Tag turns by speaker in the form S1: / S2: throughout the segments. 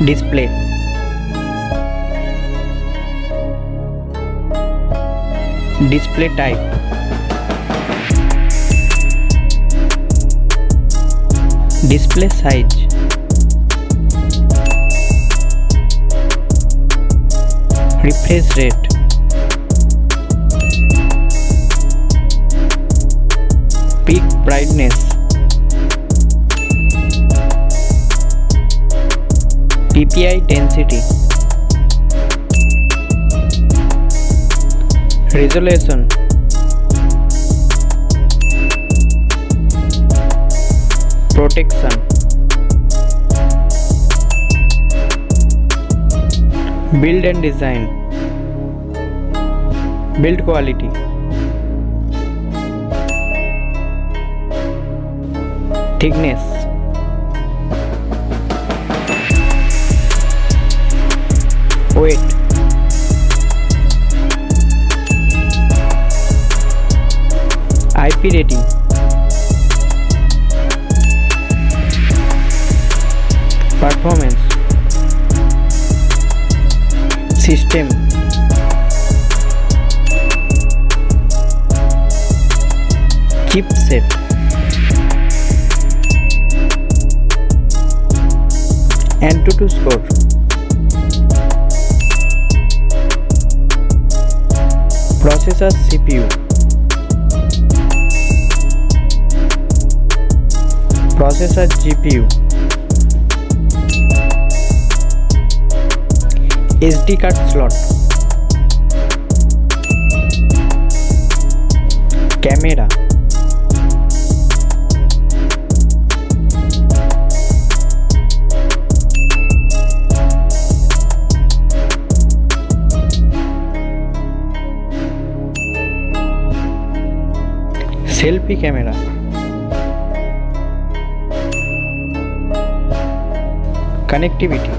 S1: Display. Display type. Display size. Refresh rate. Peak brightness. Ppi density. Resolution. Protection. Build and design. Build quality. Thickness. Weight. IP rating. Performance. System. Chipset. Antutu score. Processor CPU. Processor GPU. SD card slot. Camera. Selfie camera. Connectivity.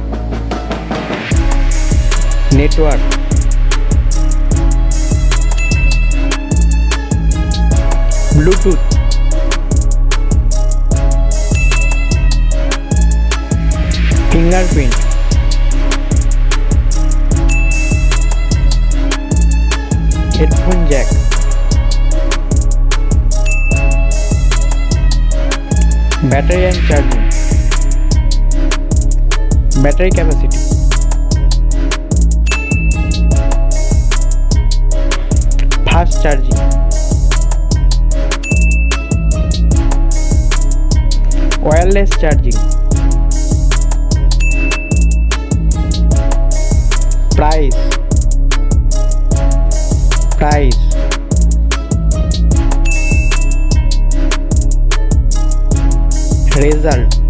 S1: Network. Bluetooth. Fingerprint. Headphone jack. Battery and charging. Battery capacity. Fast charging. Wireless charging. Price. Result.